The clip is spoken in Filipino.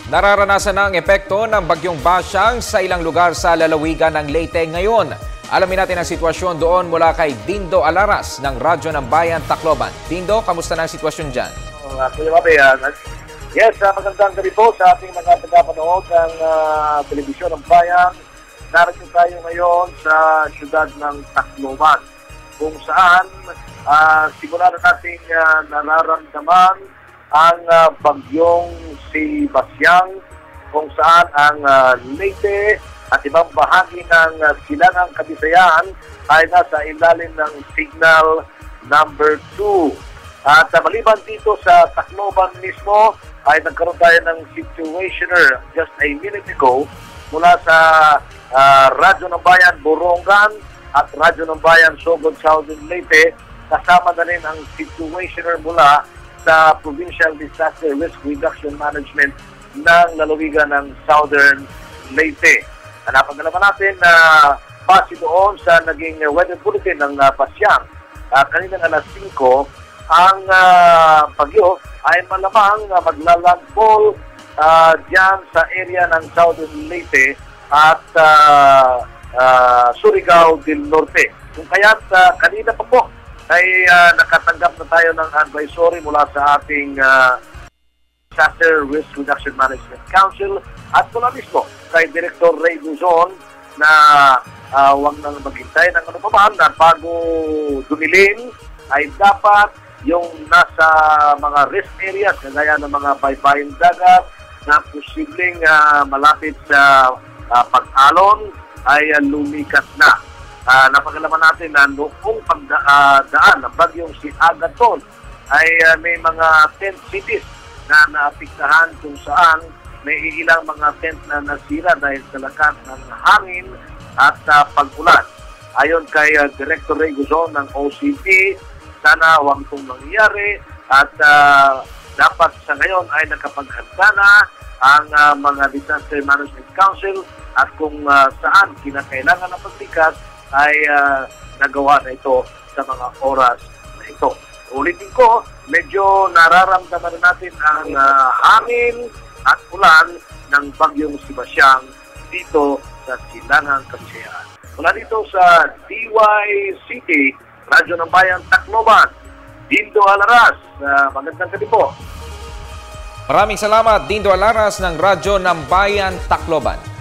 Nararanasan na ang epekto ng bagyong Basyang sa ilang lugar sa lalawigan ng Leyte ngayon. Alamin natin ang sitwasyon doon mula kay Dindo Alaras ng Radyo ng Bayan, Tacloban. Dindo, kamusta na ang sitwasyon dyan? Yes, magandang gabi po sa ating mga tagapanood ng Telebisyon ng Bayan. Narito tayo ngayon sa siyudad ng Tacloban, kung saan simula na natin nararamdaman ang bagyong si Basyang, kung saan ang Leyte at ibang bahagi ng Silangang Kabisayan ay nasa ilalim ng signal number 2. At maliban dito sa Tacloban mismo, ay nagkaroon tayo ng situationer just a minute ago mula sa Radyo ng Bayan, Borongan at Radyo ng Bayan, Sogod, Southern Leyte. Kasama na rin ang situationer mula sa Provincial Disaster Risk Reduction Management ng lalawigan ng Southern Leyte. Napag-alaman natin na base doon sa naging weather bulletin ng Basyang kaninang alas 5, ang bagyo ay malamang maglalandfall dyan sa area ng Southern Leyte at Surigao del Norte. Kung kaya't kanina pa po ay nakatanggap na tayo ng advisory mula sa ating Disaster Risk Reduction Management Council at mula mismo kay Director Ray Luzon na huwag nang maghintay ng ano pa man na bago dumilim ay dapat yung nasa mga risk areas kagaya ng mga baybayang dagat na posibleng malapit sa pag-alon ay lumikas na. Napag-alaman natin na noong pagdaan ng bagyong si Agaton ay may mga tent cities na naapektahan kung saan may ilang mga tent na nasira dahil sa lakas ng hangin at pag-ulan. Ayon kay Director Ray Guzon ng OCP, sana huwag itong mangyayari at dapat sa ngayon ay nakapaghanda na ang mga Disaster Management Council at kung saan kinakailangan ng pagtikas ay nagawa na ito sa mga oras na ito. Ulitin ko, medyo nararamdaman natin ang hangin at ulan ng bagyong si Basyang dito sa Silangang Kabisayan. Mula dito sa DYCT, Radyo ng Bayan, Tacloban, Dindo Alaras. Magandang gabi po. Maraming salamat, Dindo Alaras ng Radyo ng Bayan, Tacloban.